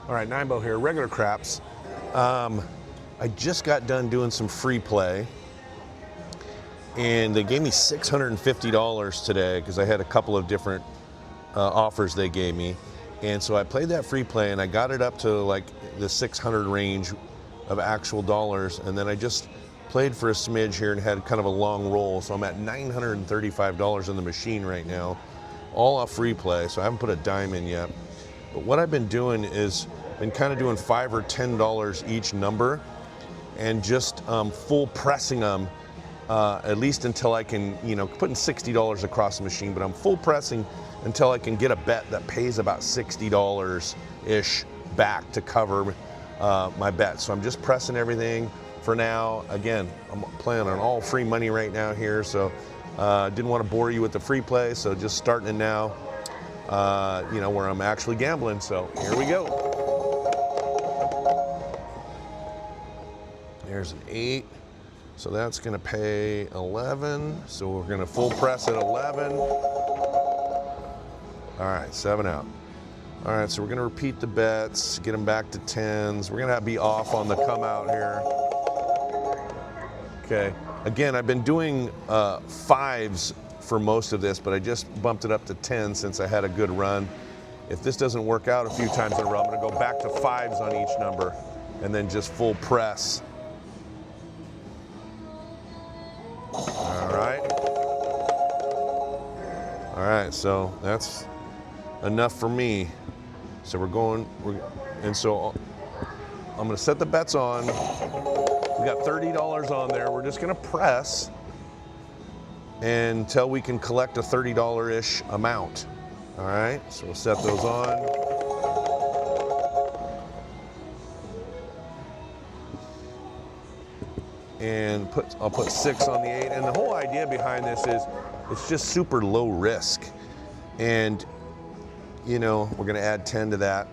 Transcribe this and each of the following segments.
All right, Nimbo here, regular craps. I just got done doing some free play, and they gave me $650 today because I had a couple of different offers they gave me. And so I played that free play and I got it up to like the 600 range of actual dollars. And then I just played for a smidge here and had kind of a long roll. So I'm at $935 in the machine right now, all off free play. So I haven't put a dime in yet. But what I've been doing is been kind of doing $5 or $10 each number and just full pressing them at least until I can, putting $60 across the machine, but I'm full pressing until I can get a bet that pays about $60-ish back to cover my bet. So I'm just pressing everything for now. Again, I'm playing on all free money right now here, so didn't want to bore you with the free play, so just starting it now, where I'm actually gambling. So here we go. There's an 8. So that's going to pay 11. So we're going to full press at 11. All right, 7 out. All right, so we're going to repeat the bets, get them back to 10s. We're going to be off on the come out here. Okay, again, I've been doing 5s for most of this, but I just bumped it up to 10 since I had a good run. If this doesn't work out a few times in a row, I'm going to go back to 5s on each number and then just full press. All right, so that's enough for me. So so I'm gonna set the bets on. We got $30 on there. We're just gonna press until we can collect a $30-ish amount. All right, so we'll set those on. And I'll put 6 on the 8. And the whole idea behind this is it's just super low risk. And, we're gonna add 10 to that.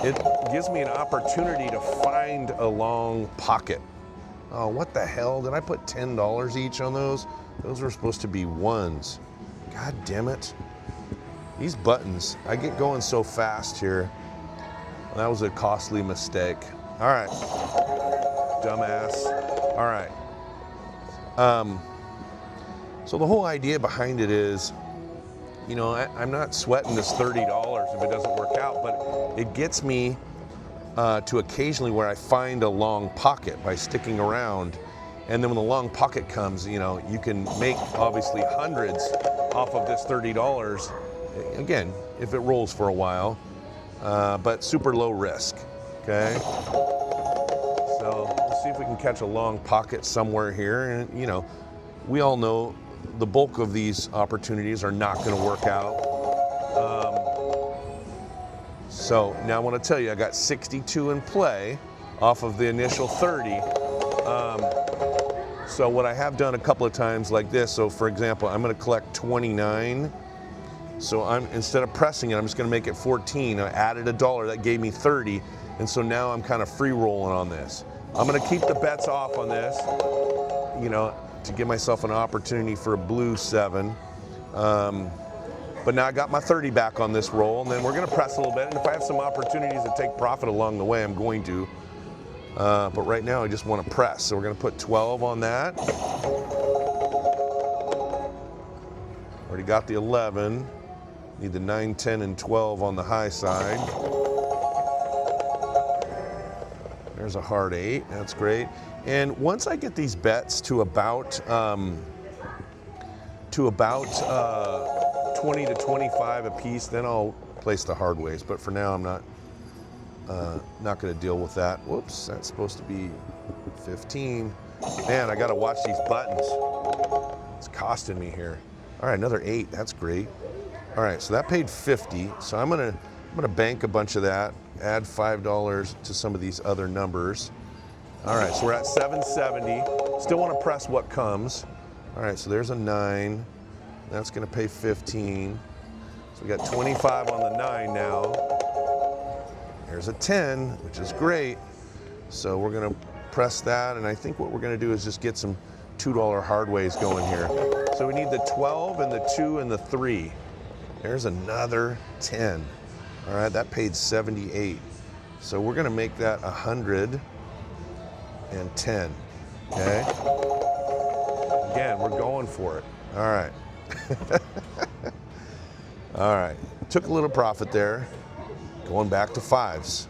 It gives me an opportunity to find a long pocket. Oh, what the hell? Did I put $10 each on those? Those were supposed to be 1s. God damn it. These buttons, I get going so fast here. That was a costly mistake. All right, dumbass. All right. So the whole idea behind it is, I'm not sweating this $30 if it doesn't work out, but it gets me to occasionally where I find a long pocket by sticking around. And then when the long pocket comes, you can make obviously hundreds off of this $30. Again, if it rolls for a while, but super low risk, okay? So let's see if we can catch a long pocket somewhere here. And, we all know the bulk of these opportunities are not going to work out. So now I want to tell you, I got 62 in play off of the initial 30. So what I have done a couple of times like this, so for example, I'm going to collect 29. So instead of pressing it, I'm just going to make it 14. I added $1, that gave me 30. And so now I'm kind of free rolling on this. I'm going to keep the bets off on this, to give myself an opportunity for a blue 7. But now I got my 30 back on this roll, and then we're going to press a little bit. And if I have some opportunities to take profit along the way, I'm going to. But right now I just want to press. So we're going to put 12 on that. Already got the 11. Need the 9, 10, and 12 on the high side. There's a hard 8. That's great. And once I get these bets to about 20 to 25 a piece, then I'll place the hard ways. But for now, I'm not going to deal with that. Whoops, that's supposed to be 15. Man, I got to watch these buttons. It's costing me here. All right, another 8. That's great. All right, so that paid 50. So I'm gonna bank a bunch of that. Add $5 to some of these other numbers. All right, so we're at 770. Still want to press what comes. All right, so there's a 9. That's going to pay 15. So we got 25 on the 9 now. There's a 10, which is great. So we're going to press that, and I think what we're going to do is just get some $2 hard ways going here. So we need the 12 and the 2 and the 3. There's another 10. All right, that paid 78. So we're gonna make that 110, okay? Again, we're going for it. All right. All right, took a little profit there. Going back to fives.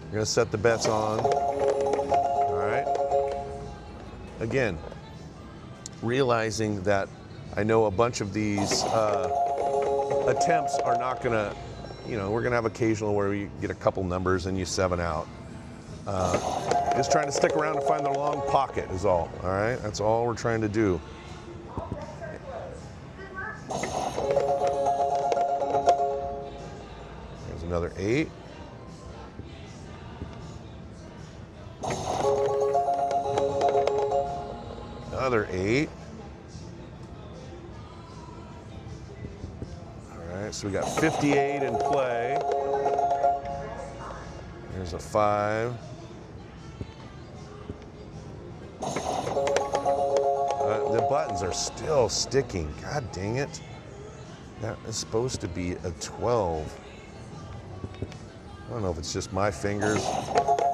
We're gonna set the bets on. All right. Again, realizing that I know a bunch of these attempts are not gonna, we're gonna have occasional where we get a couple numbers and you 7 out. Just trying to stick around to find the long pocket is all right? That's all we're trying to do. There's another 8. Another 8. All right, so we got 58 in play. There's a 5. The buttons are still sticking. God dang it. That is supposed to be a 12. I don't know if it's just my fingers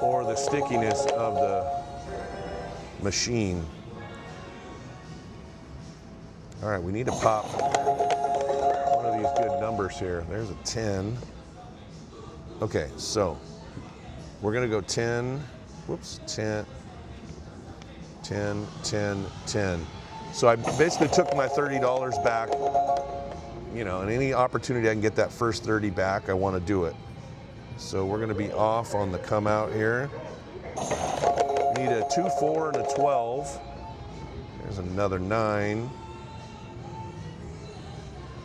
or the stickiness of the machine. All right, we need to pop one of these good numbers here. There's a 10. Okay, so we're gonna go 10, whoops, 10, 10, 10, 10. So I basically took my $30 back, and any opportunity I can get that first 30 back, I wanna do it. So we're gonna be off on the come out here. We need a 2, 4, and a 12. There's another 9.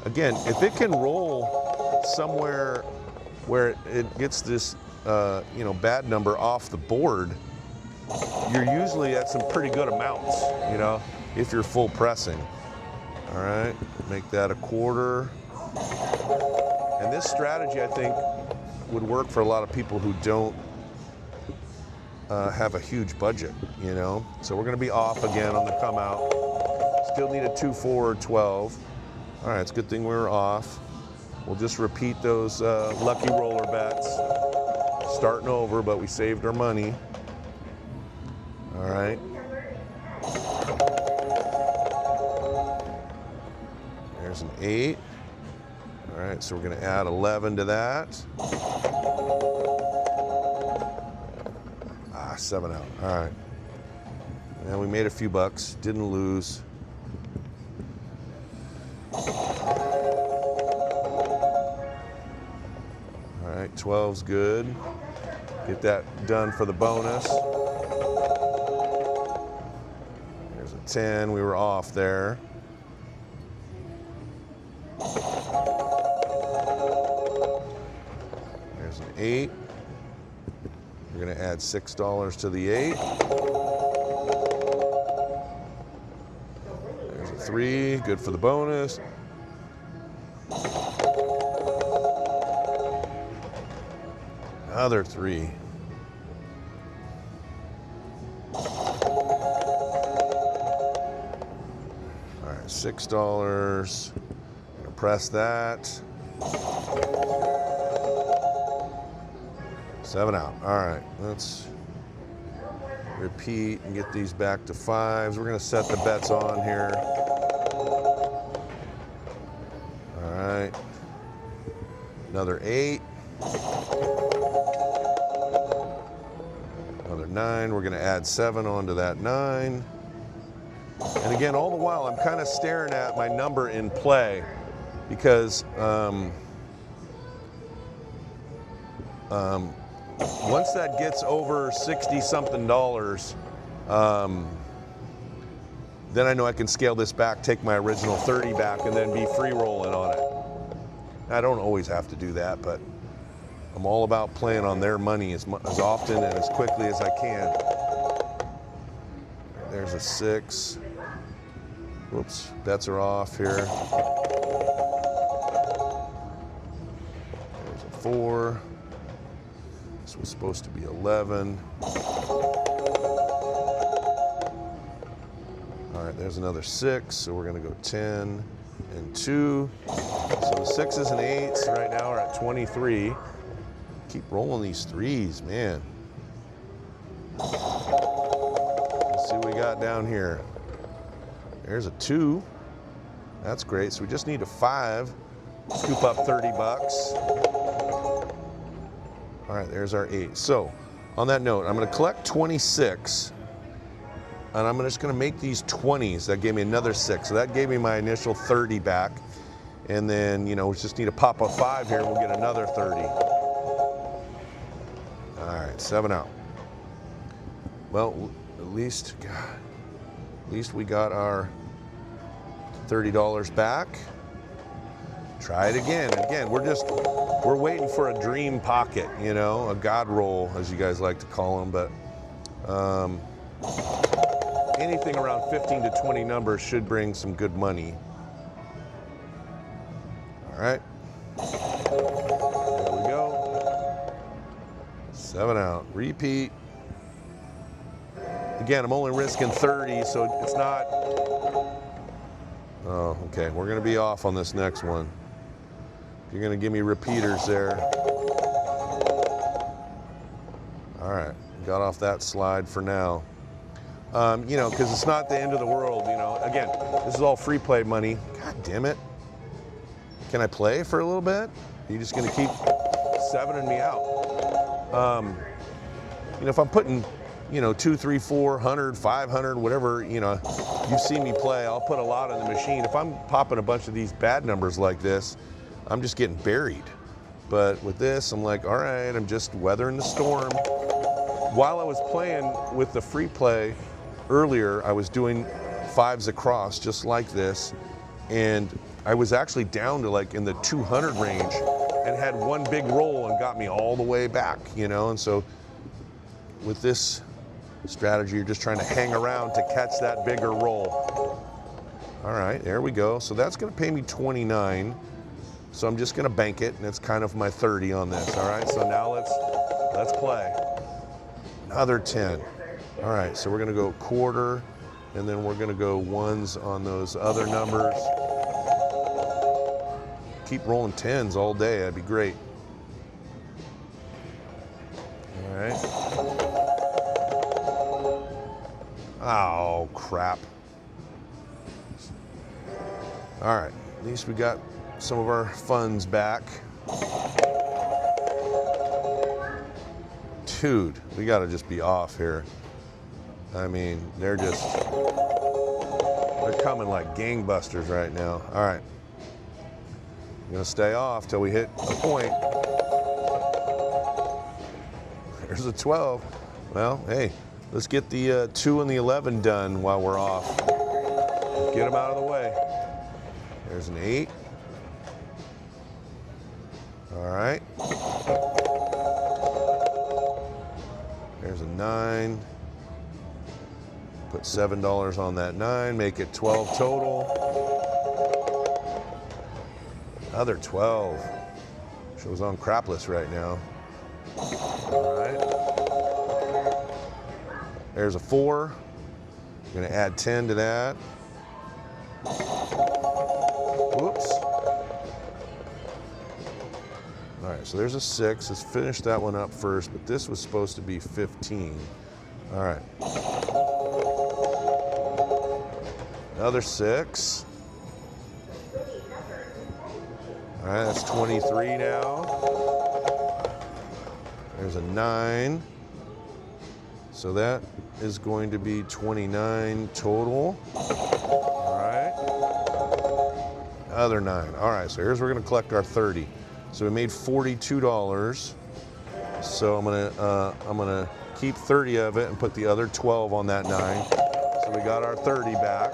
Again, if it can roll somewhere where it gets this, bad number off the board, you're usually at some pretty good amounts, if you're full pressing. All right, make that a quarter. And this strategy, I think, would work for a lot of people who don't have a huge budget, So we're gonna be off again on the come out. Still need a 2, 4, or 12. All right, it's a good thing we were off. We'll just repeat those lucky roller bets. Starting over, but we saved our money. All right. There's an 8. All right, so we're gonna add 11 to that. 7 out, all right. And we made a few bucks, didn't lose. All right, 12's good. Get that done for the bonus. There's a 10, we were off there. There's an 8. We're gonna add $6 to the 8. There's a 3, good for the bonus. Another 3. All right, $6. I'm gonna press that. 7 out. All right, let's repeat and get these back to 5s. We're gonna set the bets on here. All right, another 8. Another 9. We're gonna add 7 onto that 9. And again, all the while, I'm kind of staring at my number in play because once that gets over $60-something, then I know I can scale this back, take my original 30 back, and then be free rolling on it. I don't always have to do that, but I'm all about playing on their money as often and as quickly as I can. There's a 6. Whoops, bets are off here. There's a 4. This was supposed to be 11. All right, there's another 6, so we're gonna go 10 and 2. So the 6s and 8s right now are at 23. keep rolling these threes, man. Let's see what we got down here. There's a 2. That's great. So we just need a 5. Scoop up 30 bucks. All right, there's our 8. So on that note, I'm going to collect 26. And I'm just going to make these 20s. That gave me another 6. So that gave me my initial 30 back. And then, you know, we just need to pop a 5 here. We'll get another 30. All right, 7 out. Well, at least we got our $30 back. Try it again. Again, we're waiting for a dream pocket, you know, a God roll, as you guys like to call them. But anything around 15 to 20 numbers should bring some good money. All right. There we go. 7 out. Repeat. Again, I'm only risking 30, so it's not. Oh, okay. We're going to be off on this next one. You're going to give me repeaters there. All right. Got off that slide for now. You know, because it's not the end of the world, you know. Again, this is all free play money. God damn it. Can I play for a little bit? Are you just going to keep 7ing me out? You know, if I'm putting, you know, 2, 3, 4, 100, 500, whatever, you know, you've seen me play, I'll put a lot on the machine. If I'm popping a bunch of these bad numbers like this, I'm just getting buried. But with this, I'm like, all right, I'm just weathering the storm. While I was playing with the free play earlier, I was doing 5s across just like this, and I was actually down to like in the 200 range and had one big roll and got me all the way back, you know. And so with this strategy, you're just trying to hang around to catch that bigger roll. All right, there we go. So that's going to pay me 29. So I'm just going to bank it, and it's kind of my 30 on this. All right, so now let's play. Another 10. All right, so we're going to go quarter, and then we're going to go 1s on those other numbers. Keep rolling 10s all day. That'd be great. All right. Oh, crap. All right, at least we got some of our funds back. Dude, we got to just be off here. I mean, they're coming like gangbusters right now. All right. I'm going to stay off till we hit a point. There's a 12. Well, hey, let's get the 2 and the 11 done while we're off. Get them out of the way. There's an 8. All right. There's a 9. Put $7 on that 9, make it 12 total. Another 12. Shows on crapless right now. All right. There's a 4. I'm going to add 10 to that. Whoops. All right, so there's a 6. Let's finish that one up first, but this was supposed to be 15. All right. Another 6. All right, that's 23 now. There's a 9. So that is going to be 29 total. All right. Another 9. All right, so here's where we're going to collect our 30. So we made $42. So I'm gonna keep 30 of it and put the other 12 on that 9. So we got our 30 back.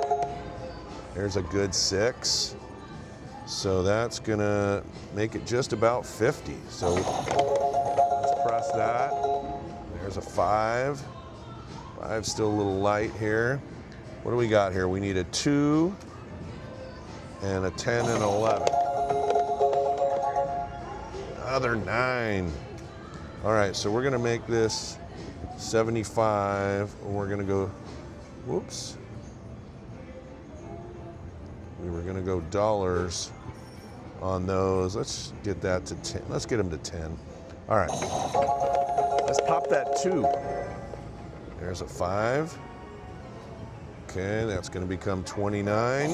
There's a good 6. So that's gonna make it just about 50. So let's press that. There's a 5. 5's still a little light here. What do we got here? We need a 2 and a 10 and an 11. Another 9. All right, so we're gonna make this 75. And we're gonna go, whoops. We were gonna go dollars on those. Let's get that to 10. Let's get them to 10. All right, let's pop that 2. There's a 5. Okay, that's going to become 29.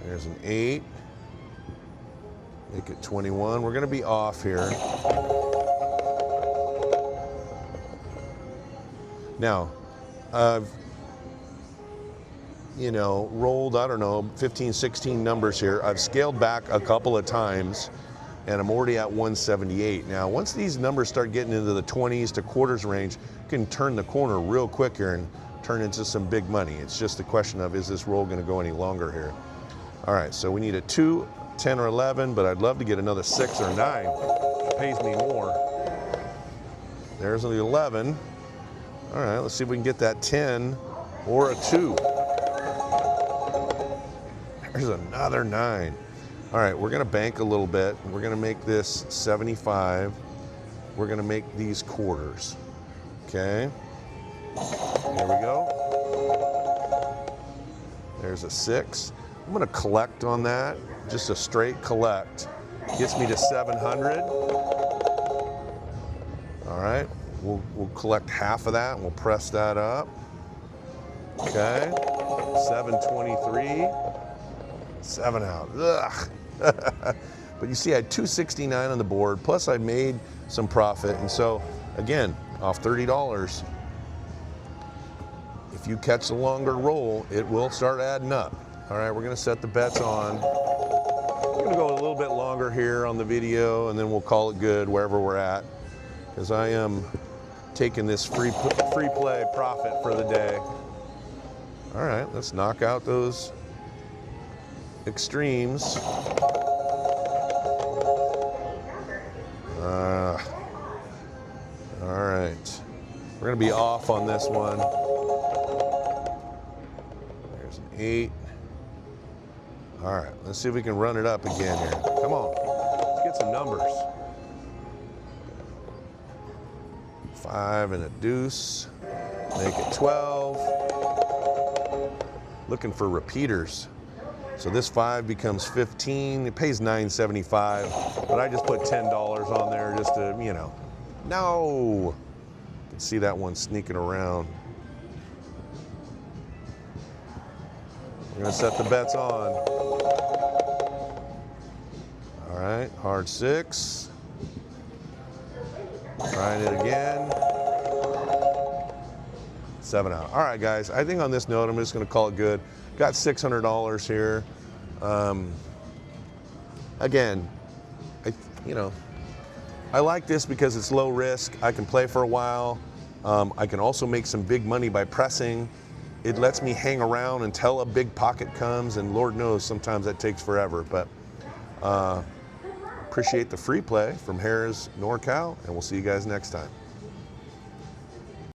There's an 8. Make it 21. We're going to be off here. Now, I've, you know, rolled, I don't know, 15, 16 numbers here. I've scaled back a couple of times, and I'm already at 178. Now, once these numbers start getting into the 20s to quarters range, you can turn the corner real quick here and turn into some big money. It's just a question of, is this roll going to go any longer here? All right, so we need a 2, 10, or 11, but I'd love to get another 6 or 9. It pays me more. There's the 11. All right, let's see if we can get that 10 or a 2. There's another 9. All right, we're gonna bank a little bit. We're gonna make this 75. We're gonna make these quarters, okay? Here we go. There's a 6. I'm gonna collect on that, just a straight collect. Gets me to 700. All right, we'll collect half of that and we'll press that up. Okay, 723, 7 out. Ugh. But you see, I had 269 on the board, plus I made some profit. And so, again, off $30, if you catch a longer roll, it will start adding up. All right, we're gonna set the bets on. We're gonna go a little bit longer here on the video, and then we'll call it good wherever we're at, because I am taking this free play profit for the day. All right, let's knock out those extremes. All right, we're gonna be off on this one. There's an 8. All right, let's see if we can run it up again here. Come on, let's get some numbers. 5 and a deuce, make it 12. Looking for repeaters. So this 5 becomes 15. It pays $9.75, but I just put $10 on there just to, you know. No! You can see that one sneaking around. We're gonna set the bets on. All right, hard 6. Trying it again. 7 out. All right, guys, I think on this note, I'm just gonna call it good. Got $600 here. Again, I like this because it's low risk. I can play for a while. I can also make some big money by pressing. It lets me hang around until a big pocket comes, and Lord knows sometimes that takes forever. But appreciate the free play from Harrahs NorCal, and we'll see you guys next time.